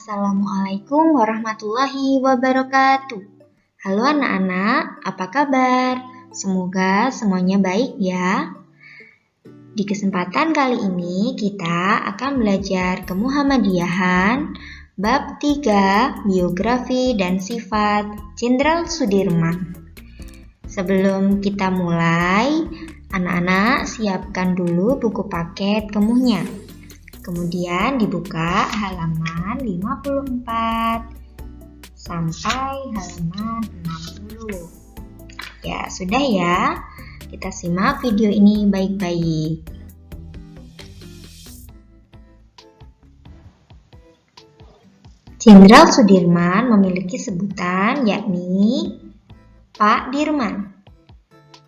Assalamualaikum warahmatullahi wabarakatuh. Halo anak-anak, apa kabar? Semoga semuanya baik ya. Di kesempatan kali ini kita akan belajar kemuhammadiyahan bab 3 biografi dan sifat Jenderal Sudirman. Sebelum kita mulai, anak-anak siapkan dulu buku paket kemuhnya. Kemudian dibuka halaman 54 sampai halaman 60. Ya, sudah ya. Kita simak video ini baik-baik. Jenderal Sudirman memiliki sebutan yakni Pak Dirman.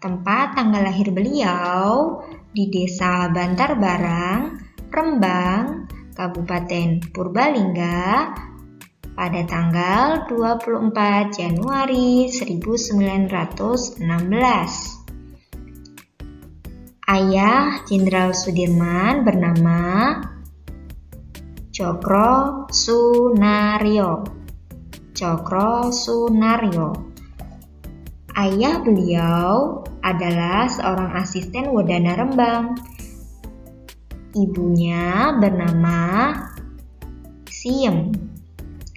Tempat tanggal lahir beliau di Desa Bantar Barang, Rembang, Kabupaten Purbalingga pada tanggal 24 Januari 1916. Ayah Jenderal Sudirman bernama Cokro Sunaryo. Ayah beliau adalah seorang asisten Wedana Rembang. Ibunya bernama Siem,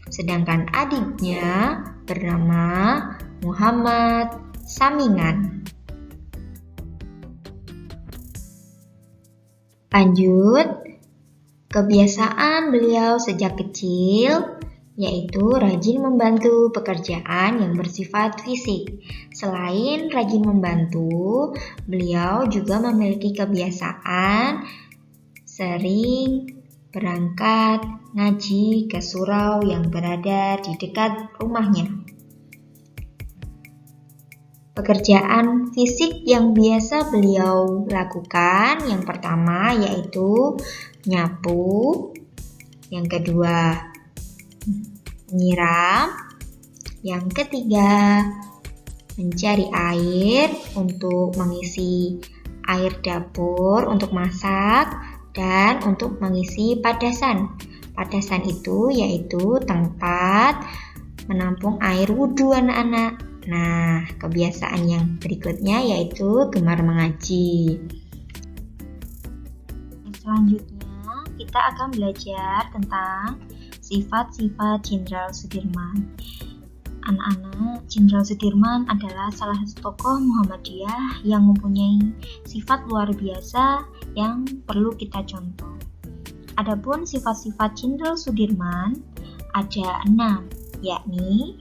sedangkan adiknya bernama Muhammad Samingan. Lanjut, kebiasaan beliau sejak kecil yaitu rajin membantu pekerjaan yang bersifat fisik. Selain rajin membantu, beliau juga memiliki kebiasaan sering berangkat ngaji ke surau yang berada di dekat rumahnya. Pekerjaan fisik yang biasa beliau lakukan yang pertama yaitu nyapu, yang kedua menyiram, yang ketiga mencari air untuk mengisi air dapur untuk masak, dan untuk mengisi padasan. Padasan itu yaitu tempat menampung air wudhu anak-anak. Nah, kebiasaan yang berikutnya yaitu gemar mengaji. Selanjutnya, kita akan belajar tentang sifat-sifat Jenderal Sudirman. Anak-anak, Jenderal Sudirman adalah salah satu tokoh Muhammadiyah yang mempunyai sifat luar biasa yang perlu kita contoh. Adapun sifat-sifat Jenderal Sudirman ada 6, yakni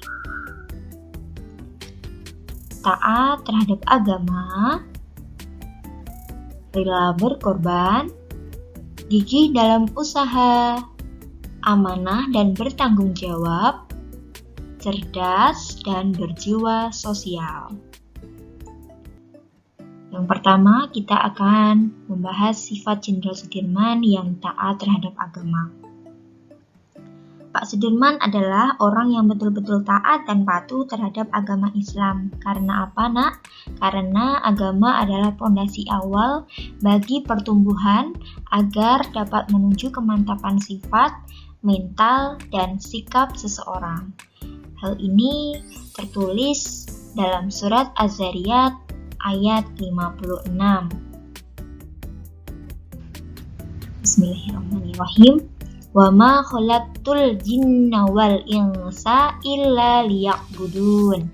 taat terhadap agama, rela berkorban, gigih dalam usaha, amanah dan bertanggung jawab, cerdas dan berjiwa sosial. Yang pertama, kita akan membahas sifat Jenderal Sudirman yang taat terhadap agama. Pak Sudirman adalah orang yang betul-betul taat dan patuh terhadap agama Islam. Karena apa, Nak? Karena agama adalah pondasi awal bagi pertumbuhan agar dapat menuju kemantapan sifat, mental, dan sikap seseorang. Hal ini tertulis dalam surat Az-Zariyat ayat 56. Bismillahirrahmanirrahim. Wa ma khalaqtul jinna wal insa illa liya'budun.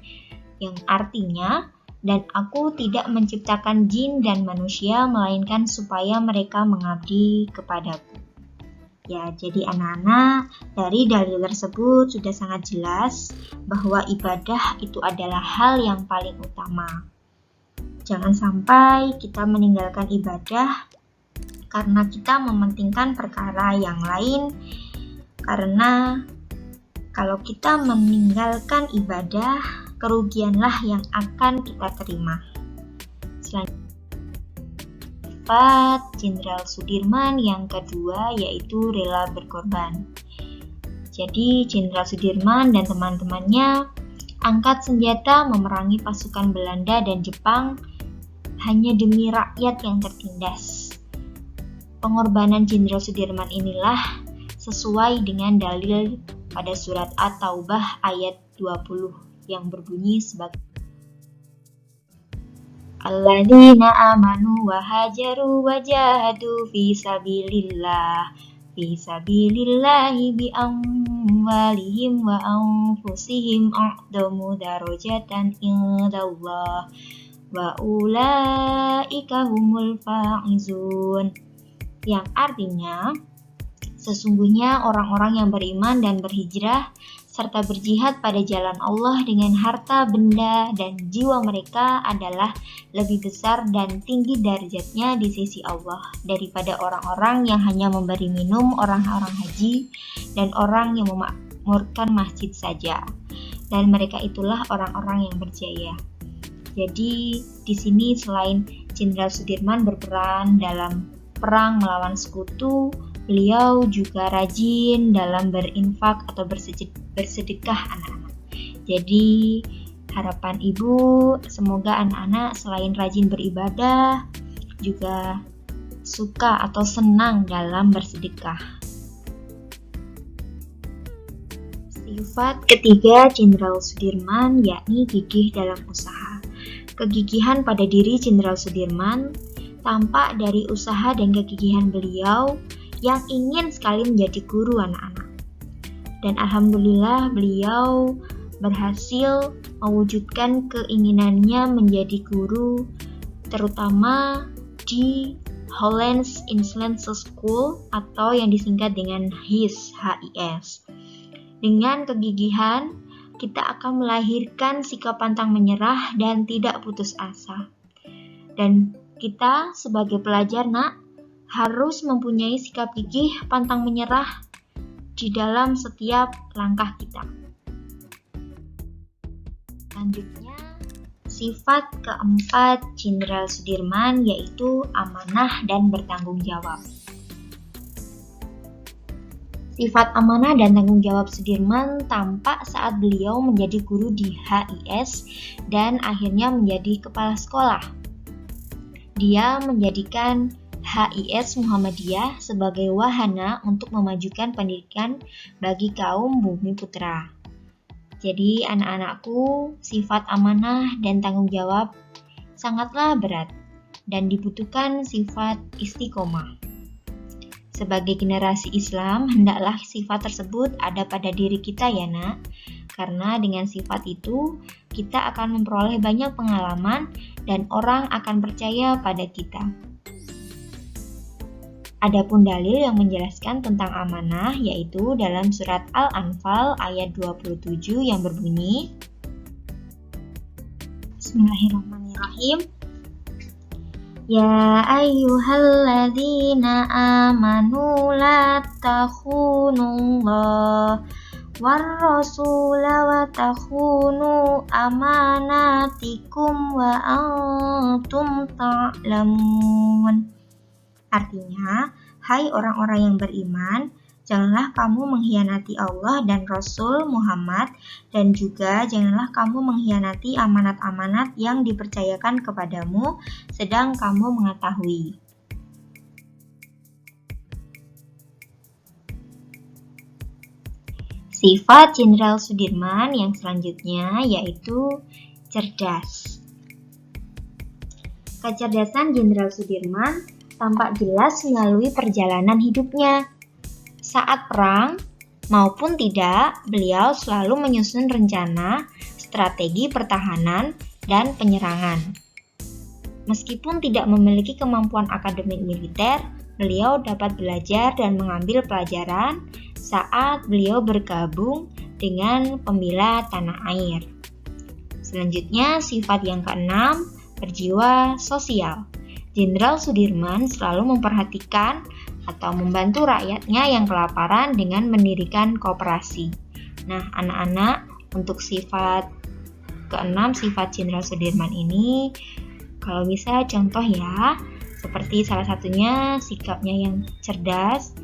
Yang artinya, dan aku tidak menciptakan jin dan manusia melainkan supaya mereka mengabdi kepadaku. Ya, jadi anak-anak, dari dalil tersebut sudah sangat jelas bahwa ibadah itu adalah hal yang paling utama. Jangan sampai kita meninggalkan ibadah karena kita mementingkan perkara yang lain, karena kalau kita meninggalkan ibadah, kerugianlah yang akan kita terima. Selanjutnya, sifat Jenderal Sudirman yang kedua yaitu rela berkorban. Jadi Jenderal Sudirman dan teman-temannya angkat senjata memerangi pasukan Belanda dan Jepang hanya demi rakyat yang tertindas. Pengorbanan Jenderal Sudirman inilah sesuai dengan dalil pada surat At-Taubah ayat 20 yang berbunyi sebagai Alladzina amanu wa hajaru wa jahadu fi sabilillahi bi amwalihim wa anfusihim a'damu darajatan indallah wa ulaika humul faizun, yang artinya sesungguhnya orang-orang yang beriman dan berhijrah serta berjihad pada jalan Allah dengan harta, benda, dan jiwa mereka adalah lebih besar dan tinggi derajatnya di sisi Allah daripada orang-orang yang hanya memberi minum orang-orang haji dan orang yang memakmurkan masjid saja. Dan mereka itulah orang-orang yang berjaya. Jadi di sini selain Jenderal Sudirman berperan dalam perang melawan sekutu, beliau juga rajin dalam berinfak atau bersedekah anak-anak. Jadi harapan ibu semoga anak-anak selain rajin beribadah juga suka atau senang dalam bersedekah. Sifat ketiga Jenderal Sudirman yakni gigih dalam usaha. Kegigihan pada diri Jenderal Sudirman tampak dari usaha dan kegigihan beliau yang ingin sekali menjadi guru anak-anak. Dan alhamdulillah beliau berhasil mewujudkan keinginannya menjadi guru, terutama di Hollands Inland School atau yang disingkat dengan HIS. Dengan kegigihan, kita akan melahirkan sikap pantang menyerah dan tidak putus asa. Dan kita sebagai pelajar harus mempunyai sikap gigih pantang menyerah di dalam setiap langkah kita. Selanjutnya, sifat keempat Jenderal Sudirman yaitu amanah dan bertanggung jawab. Sifat amanah dan tanggung jawab Sudirman tampak saat beliau menjadi guru di HIS dan akhirnya menjadi kepala sekolah. Dia menjadikan HIS Muhammadiyah sebagai wahana untuk memajukan pendidikan bagi kaum bumi putra. Jadi anak-anakku, sifat amanah dan tanggung jawab sangatlah berat dan dibutuhkan sifat istiqomah. Sebagai generasi Islam, hendaklah sifat tersebut ada pada diri kita ya nak, karena dengan sifat itu kita akan memperoleh banyak pengalaman dan orang akan percaya pada kita. Adapun dalil yang menjelaskan tentang amanah yaitu dalam surat Al-Anfal ayat 27 yang berbunyi Bismillahirrahmanirrahim. Ya ayyuhalladzina amanu la takhunullah war rasula wa takhunu amanatikum wa antum ta'lamun. Artinya, hai orang-orang yang beriman, janganlah kamu mengkhianati Allah dan Rasul Muhammad, dan juga janganlah kamu mengkhianati amanat-amanat yang dipercayakan kepadamu, sedang kamu mengetahui. Sifat Jenderal Sudirman yang selanjutnya yaitu cerdas. Kecerdasan Jenderal Sudirman tampak jelas melalui perjalanan hidupnya. Saat perang maupun tidak, beliau selalu menyusun rencana, strategi pertahanan, dan penyerangan. Meskipun tidak memiliki kemampuan akademik militer, beliau dapat belajar dan mengambil pelajaran saat beliau bergabung dengan pembela tanah air. Selanjutnya, sifat yang keenam, berjiwa sosial. Jenderal Sudirman selalu memperhatikan atau membantu rakyatnya yang kelaparan dengan mendirikan koperasi. Nah, anak-anak, untuk sifat keenam, sifat Jenderal Sudirman ini, kalau bisa contoh ya, seperti salah satunya sikapnya yang cerdas.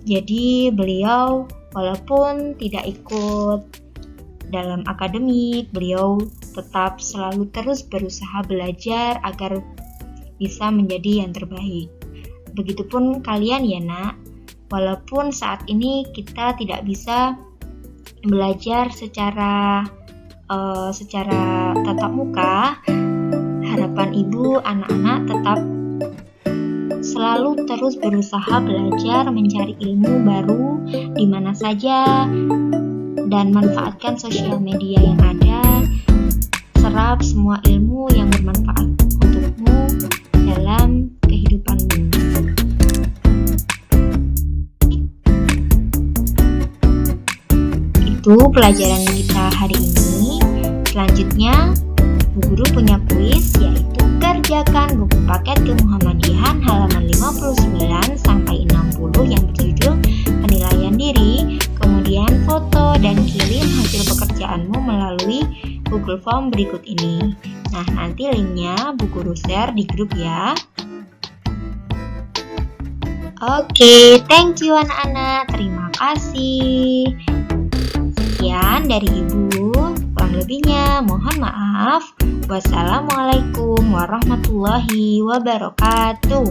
Jadi beliau walaupun tidak ikut dalam akademik, beliau tetap selalu terus berusaha belajar agar bisa menjadi yang terbaik. Begitupun kalian ya nak, Walaupun saat ini kita tidak bisa belajar secara tatap muka, harapan ibu anak-anak tetap selalu terus berusaha belajar, mencari ilmu baru di mana saja, dan manfaatkan sosial media yang ada. Serap semua ilmu yang bermanfaat untukmu dalam kehidupanmu. Itu pelajaran kita hari ini. Selanjutnya, Bu Guru punya kuis, yaitu kerjakan buku paket kemuhammadiyahan halaman 59 sampai 60 yang berjudul penilaian diri. Kemudian foto dan kirim hasil pekerjaanmu melalui Google Form berikut ini. Nah, nanti linknya Bu Guru share di grup ya. Oke, thank you anak-anak. Terima kasih. Sekian dari Ibu. Kurang lebihnya mohon maaf. Wassalamualaikum warahmatullahi wabarakatuh.